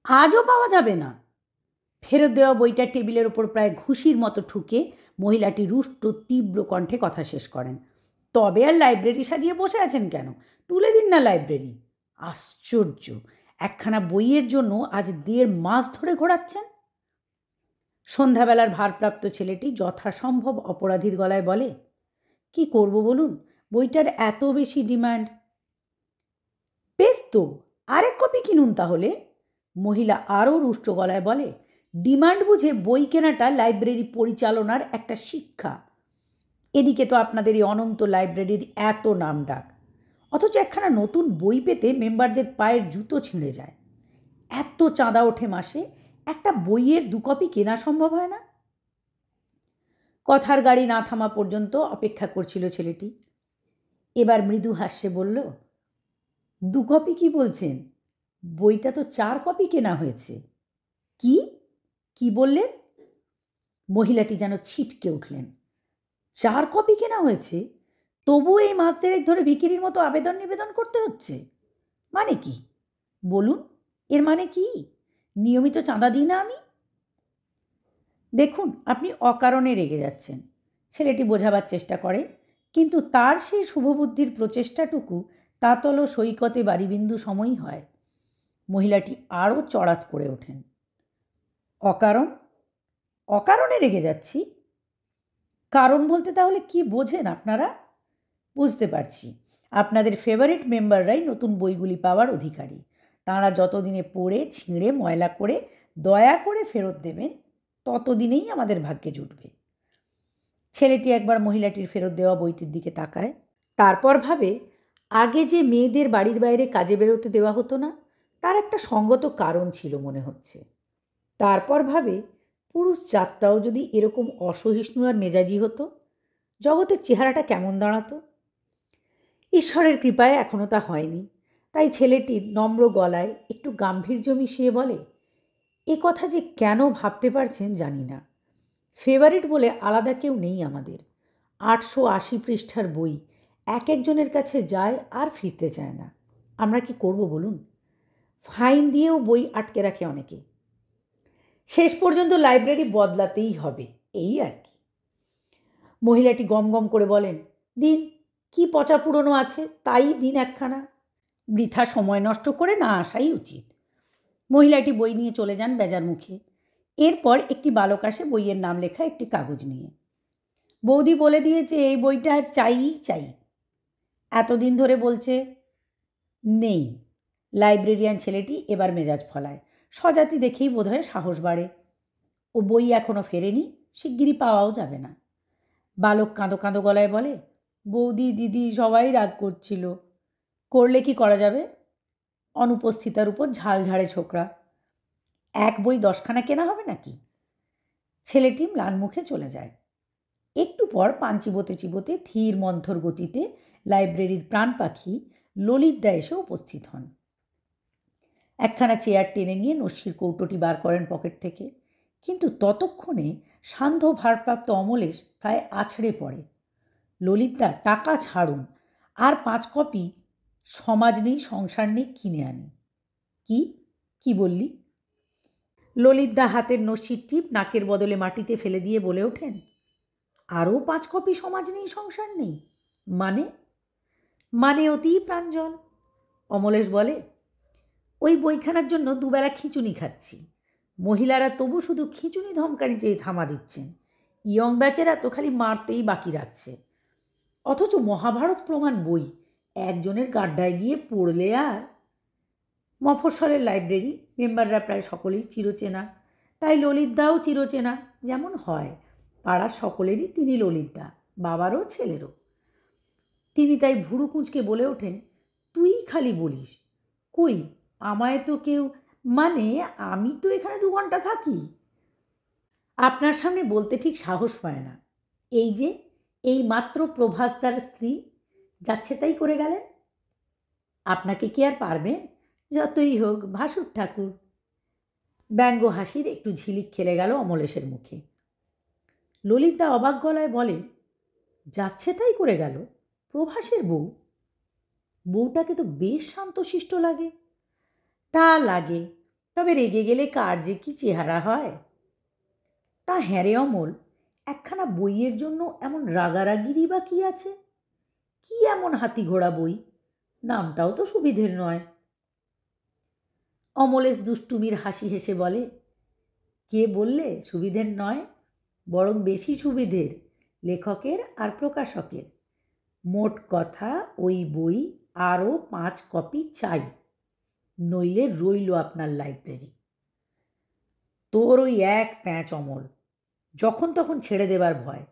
আজও পাওয়া যাবে না। ফেরত দেওয়া বইটা টেবিলের ওপর প্রায় ঘুষির মতো ঠুকে মহিলাটি রুষ্ট তীব্র কণ্ঠে কথা শেষ করেন। তবে আর লাইব্রেরি সাজিয়ে বসে আছেন কেন? তুলে দিন না লাইব্রেরি। আশ্চর্য, একখানা বইয়ের জন্য আজ 1.5 মাস ধরে ঘোরাচ্ছেন। সন্ধ্যাবেলার ভারপ্রাপ্ত ছেলেটি যথাসম্ভব অপরাধীর গলায় বলে, কি করব বলুন, বইটার এত বেশি ডিমান্ড। বেশ তো, আরেক কপি কিনুন তাহলে। মহিলা আরও রুষ্ট গলায় বলে, ডিমান্ড বুঝে বই কেনাটা লাইব্রেরি পরিচালনার একটা শিক্ষা। এদিকে তো আপনাদের এই অনন্ত লাইব্রেরির এত নামডাক, অথচ একখানা নতুন বই পেতে মেম্বারদের পায়ের জুতো ছিঁড়ে যায়। এত চাঁদা ওঠে মাসে, একটা বইয়ের 2 কপি কেনা সম্ভব হয় না। কথার গাড়ি না থামা পর্যন্ত অপেক্ষা করছিল ছেলেটি। এবার মৃদু হাস্যে বলল, 2 কপি কি বলছেন? বইটা তো 4 কপি কেনা হয়েছে। কি কি বললেন? মহিলাটি যেন ছিটকে উঠলেন। 4 কপি কেনা হয়েছে? তবুও এই মাস 1.5 ধরে ভিখিরির মতো আবেদন নিবেদন করতে হচ্ছে? মানে কি বলুন, এর মানে কি? নিয়মিত চাঁদা দিই না আমি? দেখুন, আপনি অকারণে রেগে যাচ্ছেন। ছেলেটি বোঝাবার চেষ্টা করে, কিন্তু তার সেই শুভবুদ্ধির প্রচেষ্টাটুকু তাতল সৈকতে বারিবিন্দু সময়ই হয়। মহিলাটি আরও চড়াত করে ওঠেন। অকারণ? অকারণে রেগে যাচ্ছি? কারণ বলতে তাহলে কি বোঝেন আপনারা? বুঝতে পারছি, আপনাদের ফেভারিট মেম্বাররাই নতুন বইগুলি পাওয়ার অধিকারী। তাঁরা যতদিনে পড়ে ছিঁড়ে ময়লা করে দয়া করে ফেরত দেবেন, ততদিনেই আমাদের ভাগ্যে জুটবে। ছেলেটি একবার মহিলাটির ফেরত দেওয়া বইটির দিকে তাকায়, তারপর ভাবে, আগে যে মেয়েদের বাড়ির বাইরে কাজে বেরোতে দেওয়া হতো না, তার একটা সঙ্গত কারণ ছিল মনে হচ্ছে। তারপর ভাবে, পুরুষ জাতটাও যদি এরকম অসহিষ্ণু আর মেজাজি হতো, জগতের চেহারাটা কেমন দাঁড়াতো। ঈশ্বরের কৃপায় এখনও তা হয়নি। তাই ছেলেটির নম্র গলায় একটু গাম্ভীর্য মিশিয়ে বলে, এ কথা যে কেন ভাবতে পারছেন জানি না। ফেভারিট বলে আলাদা কেউ নেই আমাদের। 880 পৃষ্ঠার বই এক একজনের কাছে যায় আর ফিরতে চায় না। আমরা কি করব বলুন? ফাইন দিয়েও বই আটকে রাখে অনেকে। শেষ পর্যন্ত লাইব্রেরি বদলাতেই হবে, এই আর কি। মহিলাটি গম গম করে বলেন, দিন, কি পচা পুরনো আছে তাই দিন একখানা। বৃথা সময় নষ্ট করে না আসাই উচিত। মহিলাটি বই নিয়ে চলে যান বেজার মুখে। এরপর একটি বালক আসে বইয়ের নাম লেখা একটি কাগজ নিয়ে। বৌদি বলে দিয়েছে এই বইটা চাই চাই। এতদিন ধরে বলছে নেই। লাইব্রেরিয়ান ছেলেটি এবার মেজাজ ফলায়। স্বজাতি দেখেই বোধহয় সাহস বাড়ে। ও বই এখনও ফেরেনি, শিগগিরই পাওয়াও যাবে না। বালক কাঁদো কাঁদো গলায় বলে, বৌদি দিদি সবাই রাগ করছিল। করলে কি করা যাবে? অনুপস্থিতার উপর ঝাল ঝাড়ে ছোকরা। এক বই 10খানা কেনা হবে নাকি? ছেলেটি ম্লান মুখে চলে যায়। একটু পর পান চিবোতে চিবোতে ধীর মন্থর গতিতে লাইব্রেরির প্রাণ পাখি ললিতদা এসে উপস্থিত হন। একখানা চেয়ার টেনে নিয়ে নস্যির কৌটোটি বার করেন পকেট থেকে, কিন্তু ততক্ষণে সান্ধ্য ভারপ্রাপ্ত অমলেশ প্রায় আছড়ে পড়ে। ললিতদা, টাকা ছাড়ুন, আর 5 কপি সমাজ নেই সংসার নেই কিনে আনি। কি কি বললি? ললিতদা হাতের নস্যির টিপ নাকের বদলে মাটিতে ফেলে দিয়ে বলে ওঠেন, আরও 5 কপি সমাজ নেই সংসার নেই মানে? মানে অতি প্রাঞ্জল। অমলেশ বলে, ওই বইখানার জন্য দুবেলা খিঁচুনি খাচ্ছি। মহিলারা তবু শুধু খিঁচুনি ধমকানিতেই থামা দিচ্ছেন। ইয়ং ব্যাচেরা তো খালি মারতেই বাকি রাখছে। অথচ মহাভারত প্রমাণ বই একজনের গাড্ডায় গিয়ে পড়লে আর। মফস্বলের লাইব্রেরি, মেম্বাররা প্রায় সকলেই চিরচেনা, তাই ললিতদাও চিরচেনা। যেমন হয়, পাড়ার সকলেরই তিনি ললিতদা, বাবারও ছেলেরও। তিনি তাই ভুরু কুঁচকে বলে ওঠেন, তুই খালি বলিস, কই আমায় তো কেউ, মানে আমি তো এখানে 2 ঘন্টা থাকি। আপনার সামনে বলতে ঠিক সাহস পায় না। এই যে এই মাত্র প্রভাসদার স্ত্রী যাচ্ছে তাই করে গেলেন। আপনাকে কি আর পারবেন? যতই হোক ভাসুর ঠাকুর। ব্যঙ্গ হাসির একটু ঝিলিক খেলে গেল অমলেশের মুখে। ললিতা অবাক গলায় বলেন, যাচ্ছে তাই করে গেল? প্রভাসের বউ? বউটাকে তো বেশ শান্তশিষ্ট লাগে। তা লাগে, তবে রেগে গেলে কার যে কি চেহারা হয়। তা হ্যাঁ রে অমল, একখানা বইয়ের জন্য এমন রাগারাগিরই বা কি আছে? কি এমন হাতি ঘোড়া বই? নামটাও তো সুবিধের নয়। অমলেশ দুষ্টুমির হাসি হেসে বলে, কে বললে সুবিধের নয়? বরং বেশি সুবিধের লেখকের আর প্রকাশকের। মোট কথা ওই বই আরও 5 কপি চাই, নইলে রইল আপনার লাইব্রেরি। তোর ওই এক প্যাঁচ অমল, যখন তখন ছেড়ে দেবার ভয়।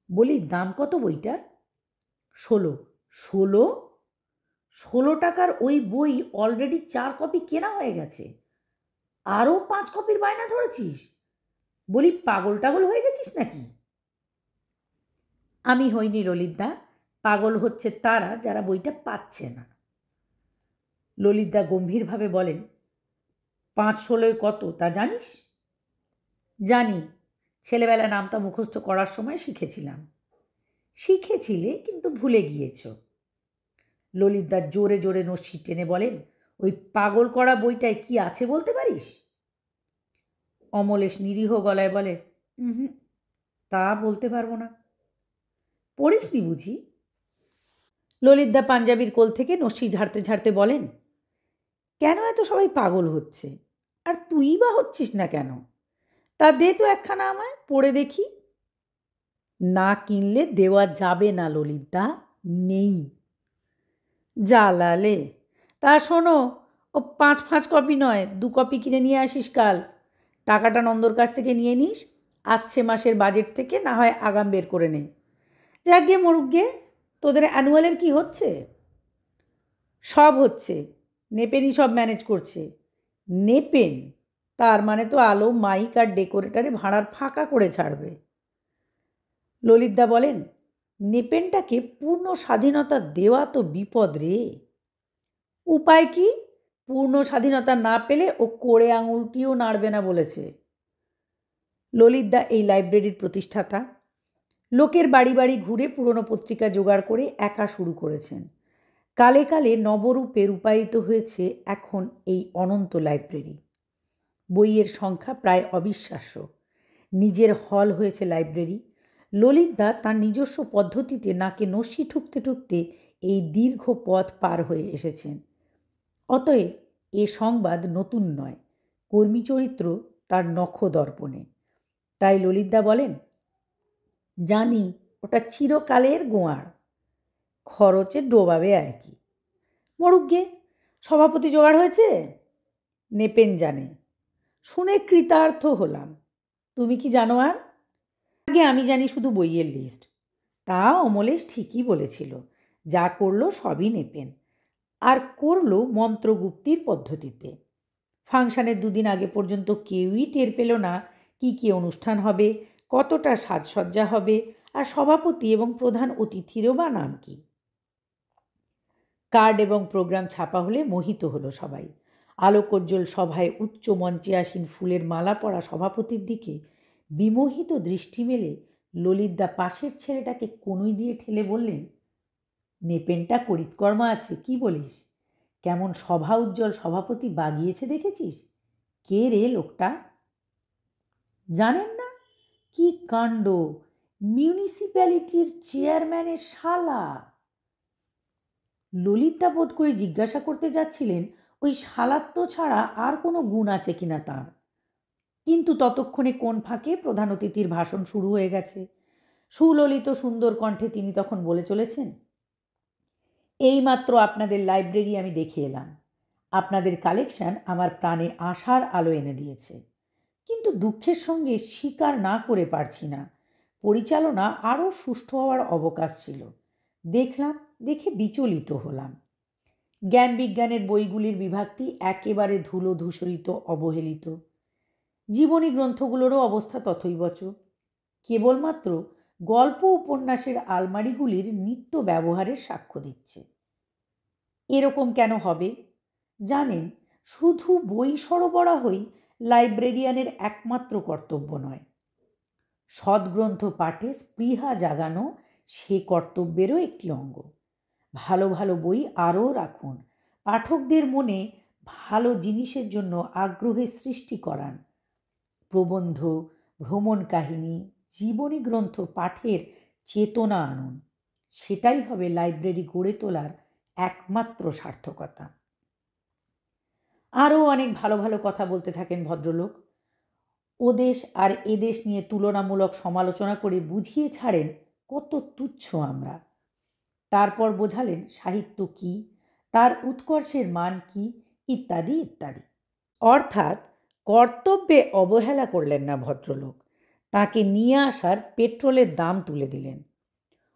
বলি দাম কত বইটার? 16। 16? 16 টাকার ওই বই অলরেডি 4 কপি কেনা হয়ে গেছে, আরও 5 কপির বায়না ধরেছিস? বলি পাগল টাগল হয়ে গেছিস নাকি? আমি হইনি ললিতদা, পাগল হচ্ছে তারা যারা বইটা পাচ্ছে না। ললিতদা গম্ভীরভাবে বলেন, 5-16 কত তা জানিস? জানি, ছেলেবেলা নামটা মুখস্থ করার সময় শিখেছিলাম। শিখেছিলে কিন্তু ভুলে গিয়েছ। ললিতদা জোরে জোরে নস্যি টেনে বলেন, ওই পাগল করা বইটায় কি আছে বলতে পারিস? অমলেশ নিরীহ গলায় বলে, হুম, তা বলতে পারবো না। পড়িসনি বুঝি? ললিতদা পাঞ্জাবির কোল থেকে নস্যি ঝাড়তে ঝাড়তে বলেন, কেন এত সবাই পাগল হচ্ছে, আর তুই বা হচ্ছিস না কেন? তা দে তো একখানা আমায় পড়ে দেখি। না কিনলে দেওয়া যাবে না ললিতদা, নেই। জ্বালালে। তা শোনো, ও 5 কপি নয়, 2 কপি কিনে নিয়ে আসিস কাল। টাকাটা নন্দর কাছ থেকে নিয়ে নিস, আসছে মাসের বাজেট থেকে না হয় আগাম বের করে নে। যাক গে মরুক গে, তোদের অ্যানুয়ালের কি হচ্ছে? সব হচ্ছে, নেপেনই সব ম্যানেজ করছে। নেপেন? তার মানে তো আলো, মাইক আর ডেকোরেটারে ভাড়ার ফাঁকা করে ছাড়বে। ললিতদা বলেন, নেপেনটাকে পূর্ণ স্বাধীনতা দেওয়া তো বিপদ রে। উপায় কি? পূর্ণ স্বাধীনতা না পেলে ও কোড়ে আঙুলটিও নাড়বে না বলেছে। ললিতদা এই লাইব্রেরির প্রতিষ্ঠাতা। লোকের বাড়ি বাড়ি ঘুরে পুরনো পত্রিকা জোগাড় করে একা শুরু করেছেন। কালে কালে নবরূপে রূপায়িত হয়েছে এখন এই অনন্ত লাইব্রেরি। বইয়ের সংখ্যা প্রায় অবিশ্বাস্য। নিজের হল হয়েছে লাইব্রেরি। ললিতদা তার নিজস্ব পদ্ধতিতে নাকে নস্যি ঠুকতে ঠুকতে এই দীর্ঘ পথ পার হয়ে এসেছেন। অতএব এ সংবাদ নতুন নয়, কর্মী চরিত্র তার নখদর্পণে। তাই ললিতদা বলেন, জানি ওটা চিরকালের গোয়ার, খরচে ডোবাবে আর কি। মরুক গে, সভাপতি জোগাড় হয়েছে? নেপেন জানে। শুনে কৃতার্থ হলাম। তুমি কি জানো আর? আগে আমি জানি শুধু বইয়ের লিস্ট। তা অমলেশ ঠিকই বলেছিল, যা করলো সবই নেপেন, আর করলো মন্ত্রগুপ্তির পদ্ধতিতে। ফাংশনের 2 দিন আগে পর্যন্ত কেউই টের পেল না কি কি অনুষ্ঠান হবে, কতটা সাজসজ্জা হবে, আর সভাপতি এবং প্রধান অতিথিরও বা নাম কি। কার্ড এবং প্রোগ্রাম ছাপা হলে মোহিত হলো সবাই। আলোকোজ্জ্বল সভায় উচ্চ মঞ্চে আসীন ফুলের মালা পরা সভাপতির দিকে বিমোহিত দৃষ্টি মেলে ললিতদা পাশের ছেলেটাকে কনুই দিয়ে ঠেলে বললেন, নেপেনটা করিতকর্মা আছে, কি বলিস? কেমন সভা উজ্জ্বল সভাপতি বাগিয়েছে দেখেছিস? কে রে লোকটা? জানেন না? কি কাণ্ড, মিউনিসিপ্যালিটির চেয়ারম্যানের শালা। ললিতা বোধ করে জিজ্ঞাসা করতে যাচ্ছিলেন ওই শালাত্ব ছাড়া আর কোনো গুণ আছে কিনা তার, কিন্তু ততক্ষণে কোন ফাঁকে প্রধান অতিথির ভাষণ শুরু হয়ে গেছে। সুললিত সুন্দর কণ্ঠে তিনি তখন বলে চলেছেন, এইমাত্র আপনাদের লাইব্রেরি আমি দেখে এলাম। আপনাদের কালেকশন আমার প্রাণে আশার আলো এনে দিয়েছে, কিন্তু দুঃখের সঙ্গে স্বীকার না করে পারছি না, পরিচালনা আরও সুষ্ঠু হওয়ার অবকাশ ছিল। দেখলাম, দেখে বিচলিত হলাম। জ্ঞান বিজ্ঞানের বইগুলির বিভাগটি একেবারে ধুলো ধূসরিত, অবহেলিত। জীবনী গ্রন্থগুলোরও অবস্থা তথৈবচ। কেবলমাত্র গল্প উপন্যাসের আলমারিগুলির নিত্য ব্যবহারের সাক্ষ্য দিচ্ছে। এরকম কেন হবে? জানেন, শুধু বই সরবরাহই লাইব্রেরিয়ানের একমাত্র কর্তব্য নয়। সদ্গ্রন্থ পাঠে স্পৃহা জাগানো সে কর্তব্যেরও একটি অঙ্গ। ভালো ভালো বই আরও রাখুন, পাঠকদের মনে ভালো জিনিসের জন্য আগ্রহের সৃষ্টি করান। প্রবন্ধ, ভ্রমণ কাহিনী, জীবনী গ্রন্থ পাঠের চেতনা আনুন। সেটাই হবে লাইব্রেরি গড়ে তোলার একমাত্র সার্থকতা। আরও অনেক ভালো ভালো কথা বলতে থাকেন ভদ্রলোক। ওদেশ আর এদেশ নিয়ে তুলনামূলক সমালোচনা করে বুঝিয়ে ছাড়েন কত তুচ্ছ আমরা। তারপর বোঝালেন সাহিত্য কী, তার উৎকর্ষের মান কী, ইত্যাদি ইত্যাদি। অর্থাৎ কর্তব্যে অবহেলা করলেন না ভদ্রলোক, তাকে নিয়ে আসার পেট্রোলের দাম তুলে দিলেন।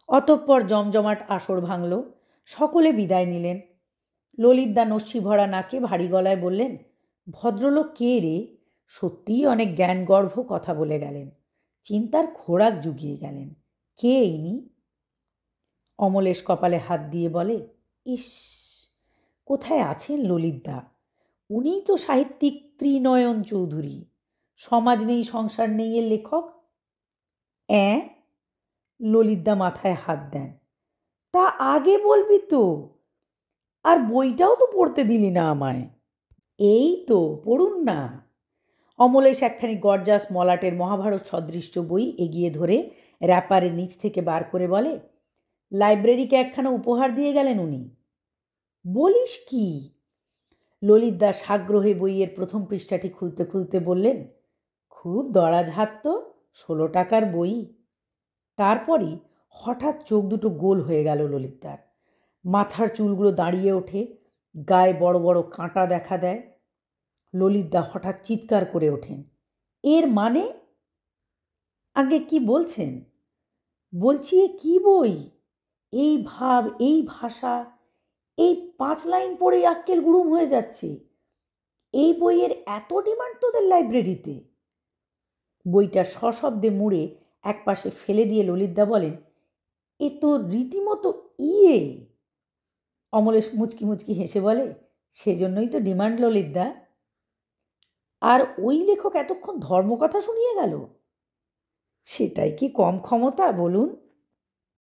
অতঃপর জমজমাট আসর ভাঙল, সকলে বিদায় নিলেন। ললিতদা নস্যি ভরা নাকে ভারী গলায় বললেন, ভদ্রলোক কে রে? সত্যিই অনেক জ্ঞানগর্ভ কথা বলে গেলেন, চিন্তার খোরাক জুগিয়ে গেলেন। কে ইনি? অমলেশ কপালে হাত দিয়ে বলে, ইস, কোথায় আছেন ললিতদা? উনিই তো সাহিত্যিক ত্রিনয়ন চৌধুরী, সমাজ নেই সংসার নেই এর লেখক। ললিতদা মাথায় হাত দেন। তা আগে বলবি তো, আর বইটাও তো পড়তে দিলি না আমায়। এই তো পড়ুন না। অমলেশ একখানি গর্জাস মলাটের মহাভারত সদৃশ্য বই এগিয়ে ধরে র্যাপারের নিচ থেকে বার করে বলে, লাইব্রেরিকে একখানা উপহার দিয়ে গেলেন উনি। বলিস কি? ললিতদা সাগ্রহে বইয়ের প্রথম পৃষ্ঠাটি খুলতে খুলতে বললেন, খুব দরাজ হাত তো, 16 টাকার বই। তারপরই হঠাৎ চোখ দুটো গোল হয়ে গেল ললিতদার। মাথার চুলগুলো দাঁড়িয়ে ওঠে, গায়ে বড় বড় কাঁটা দেখা দেয়। ললিতদা হঠাৎ চিৎকার করে ওঠেন, এর মানে? আগে কি বলছেন? বলছি এ কী বই? এই ভাব, এই ভাষা, এই 5 লাইন পড়েই আক্কেল গুড়ুম হয়ে যাচ্ছে। এই বইয়ের এত ডিমান্ড তোদের লাইব্রেরিতে? বইটা সশব্দে মুড়ে একপাশে ফেলে দিয়ে ললিতদা বলেন, এ তো রীতিমতো ইয়ে। অমলেশ মুচকি মুচকি হেসে বলে, সেজন্যই তো ডিমান্ড ললিতদা। আর ওই লেখক এতক্ষণ ধর্মকথা শুনিয়ে গেল, সেটাই কি কম ক্ষমতা বলুন?